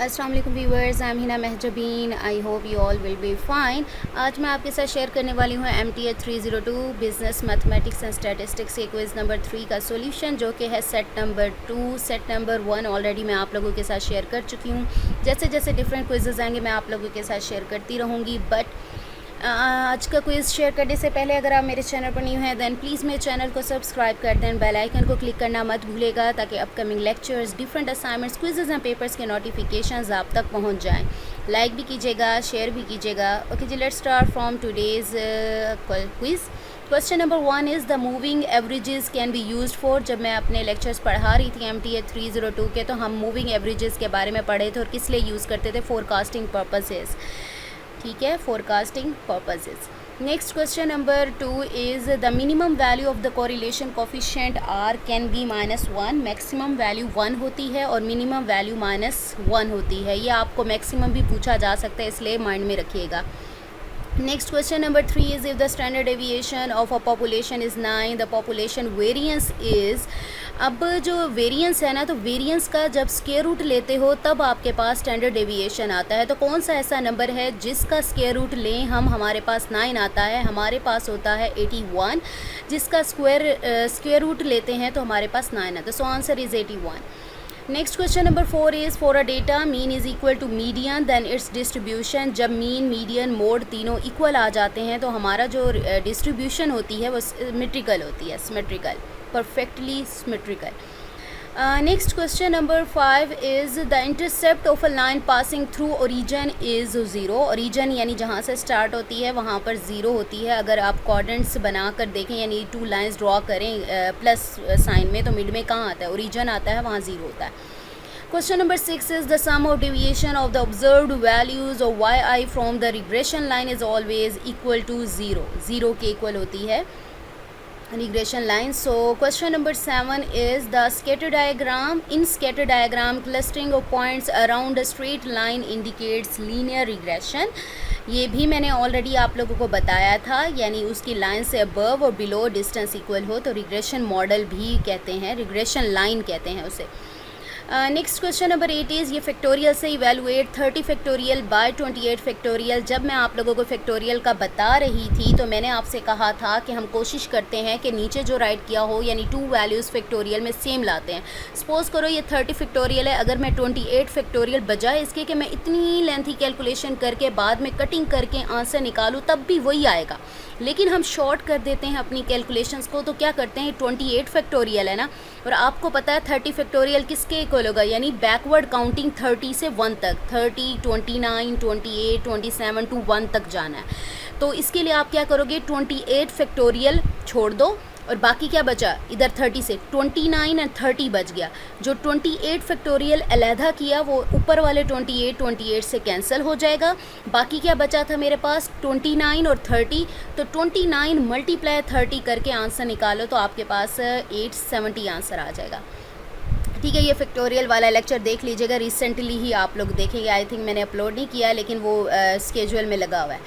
अस्सलाम वालेकुम viewers, I am Hina Mahjabeen. I hope you all will be fine. आज मैं आपके साथ शेयर करने वाली हूँ MTA 302 business mathematics and statistics के क्विज़ नंबर 3 का सॉल्यूशन, जो कि है set number 2। Set number 1 already मैं आप लोगों के साथ शेयर कर चुकी हूँ। जैसे जैसे डिफरेंट क्विज़ेज़ आएंगे मैं आप लोगों के साथ शेयर करती रहूँगी। बट आज का क्विज़ शेयर करने से पहले अगर आप मेरे चैनल पर न्यू हैं दैन प्लीज़ मेरे चैनल को सब्सक्राइब कर दें, बेल आइकन को क्लिक करना मत भूलेगा ताकि upcoming lectures, different assignments, quizzes and papers के नोटिफिकेशंस आप तक पहुंच जाएं। लाइक भी कीजिएगा, शेयर भी कीजिएगा। ओके जी, let's start from today's quiz. Question number 1 is the moving averages can be used for. जब मैं अपने लेक्चर्स पढ़ा रही थी MTA 302 के, तो हम मूविंग एवरेजेस के बारे में पढ़े थे और किस लिए यूज़ करते थे, फोरकास्टिंग पर्पसेस। ठीक है, forecasting purposes. Next question number 2 is the minimum value of the correlation coefficient R can be -1। Maximum value 1 होती है और मिनिमम वैल्यू -1 होती है। ये आपको मैक्सिमम भी पूछा जा सकता है, इसलिए माइंड में रखिएगा। Next question number 3 is if the standard deviation of a population is 9 the population variance is. अब जो वेरिएंस है ना, तो वेरिएंस का जब स्क्वायर रूट लेते हो तब आपके पास स्टैंडर्ड डेविएशन आता है। तो कौन सा ऐसा नंबर है जिसका स्क्वायर रूट लें हम, हमारे पास 9 आता है। हमारे पास होता है 81, जिसका स्क्वायर रूट लेते हैं तो हमारे पास 9 आता है। So answer is 81। Next question number 4 is for a data mean is equal to median then its distribution. जब मीन, मीडियन, मोड तीनों इक्वल आ जाते हैं तो हमारा जो डिस्ट्रीब्यूशन होती है वो सिमेट्रिकल होती है, symmetrical, perfectly symmetrical. Next question number 5 is the intercept of a line passing through origin is 0। Origin यानी जहाँ से स्टार्ट होती है वहाँ पर 0 होती है। अगर आप क्वाड्रेंट्स बना कर देखें, यानी 2 लाइंस ड्रॉ करें प्लस साइन में, तो मिड में कहाँ आता है, ओरिजिन आता है, वहाँ 0 होता है। Question number 6 is the sum of deviation of the observed values of yi from the regression line is always equal to 0। 0 के इक्वल होती है regression line. So question number 7 is the scatter diagram. In scatter diagram, clustering of points around a straight line indicates linear regression. ये भी मैंने already आप लोगों को बताया था, यानी उसकी लाइन से अबव और बिलो डिस्टेंस इक्वल हो तो रिग्रेशन मॉडल भी कहते हैं, रिग्रेशन लाइन कहते हैं उसे। नेक्स्ट क्वेश्चन नंबर 8 इज़ ये फैक्टोरियल से इवेलुएट 30 फैक्टोरियल बाय 28 फैक्टोरियल। जब मैं आप लोगों को फैक्टोरियल का बता रही थी तो मैंने आपसे कहा था कि हम कोशिश करते हैं कि नीचे जो राइट किया हो, यानी 2 वैल्यूज़ फैक्टोरियल में सेम लाते हैं। सपोज़ करो ये 30 फैक्टोरियल है, अगर मैं 28 फैक्टोरियल बजाय इसके कि मैं इतनी लेंथी कैलकुलेशन करके बाद में कटिंग करके आंसर निकालूँ तब भी वही आएगा, लेकिन हम शॉर्ट कर देते हैं अपनी कैलकुलेशंस को। तो क्या करते हैं, 28 फैक्टोरियल है ना, और आपको पता है 30 फैक्टोरियल किसके इक्वल होगा, यानी बैकवर्ड काउंटिंग 30 से 1 तक, 30, 29, 28, 27 टू 1 तक जाना है। तो इसके लिए आप क्या करोगे, 28 फैक्टोरियल छोड़ दो और बाकी क्या बचा, इधर 30 से 29 और 30 बच गया। जो 28 फैक्टोरियल अलहदा किया वो ऊपर वाले 28 से कैंसिल हो जाएगा। बाकी क्या बचा था मेरे पास, 29 और 30। तो 29 मल्टीप्लाई 30 करके आंसर निकालो तो आपके पास 870 आंसर आ जाएगा। ठीक है, ये फैक्टोरियल वाला लेक्चर देख लीजिएगा, रिसेंटली ही आप लोग देखेंगे। आई थिंक मैंने अपलोड नहीं किया है, लेकिन वो स्केजुअल में लगा हुआ है।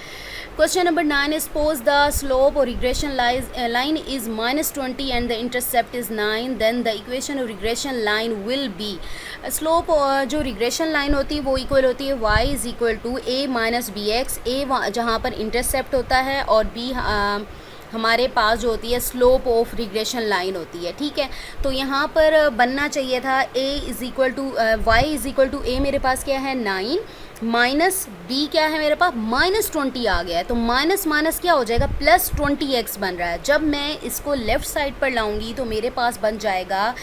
Question number 9 is suppose the slope or regression line is -20 and the intercept is 9, then the equation of regression line will be. Slope जो रिग्रेशन लाइन होती है वो इक्वल होती है y is equal to a minus B x. a जहाँ पर intercept होता है और b हमारे पास जो होती है स्लोप ऑफ रिग्रेशन लाइन होती है। ठीक है, तो यहाँ पर बनना चाहिए था a is equal to y is equal to a, मेरे पास क्या है 9 माइनस b क्या है मेरे पास -20 आ गया है। तो माइनस माइनस क्या हो जाएगा, +20x बन रहा है। जब मैं इसको लेफ़्ट साइड पर लाऊंगी तो मेरे पास बन जाएगा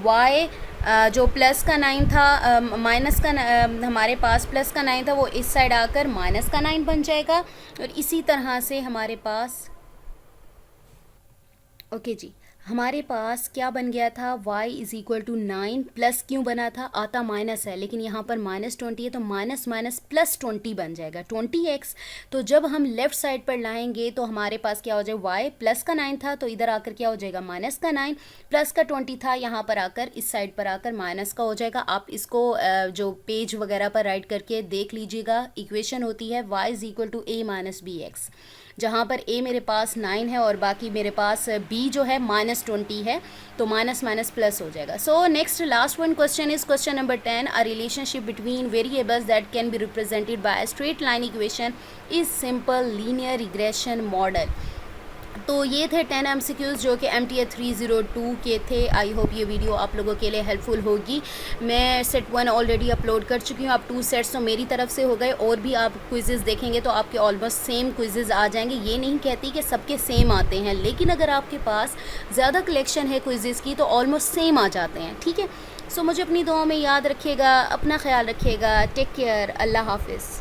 y जो प्लस का 9 था, माइनस का हमारे पास प्लस का 9 था, वो इस साइड आकर माइनस का 9 बन जाएगा। और इसी तरह से हमारे पास ओके जी, हमारे पास क्या बन गया था, y is equal to 9 plus क्यों बना था, आता माइनस है लेकिन यहाँ पर -20 है तो माइनस माइनस +20 बन जाएगा 20x। तो जब हम लेफ़्ट साइड पर लाएंगे तो हमारे पास क्या हो जाएगा, y प्लस का 9 था तो इधर आकर क्या हो जाएगा माइनस का 9, प्लस का 20 था, यहाँ पर आकर इस साइड पर आकर माइनस का हो जाएगा। आप इसको जो पेज वगैरह पर राइट करके देख लीजिएगा। इक्वेशन होती है y is equal to a minus B X. जहाँ पर ए मेरे पास 9 है और बाकी मेरे पास बी जो है -20 है, तो माइनस माइनस प्लस हो जाएगा. So next last one question is question number 10. A relationship between variables that can be represented by a straight line equation is simple linear regression model. तो ये थे 10 MCQs जो कि MTA 302 के थे. I hope ये वीडियो आप लोगों के लिए हेल्पफुल होगी. मैं सेट 1 ऑलरेडी अपलोड कर चुकी हूँ. आप 2 सेट्स तो मेरी तरफ से हो गए, और भी आप क्विज़ेज़ देखेंगे तो आपके ऑलमोस्ट सेम क्विज़ेज़ आ जाएंगे. ये नहीं कहती कि सबके सेम आते हैं, लेकिन अगर आपके पास ज़्यादा कलेक्शन है क्विज़ेज़ की तो ऑलमोस्ट सेम आ जाते हैं. ठीक है. सो मुझे अपनी दुआओं में याद रखिएगा, अपना ख्याल रखिएगा. Take care. अल्लाह हाफिज़.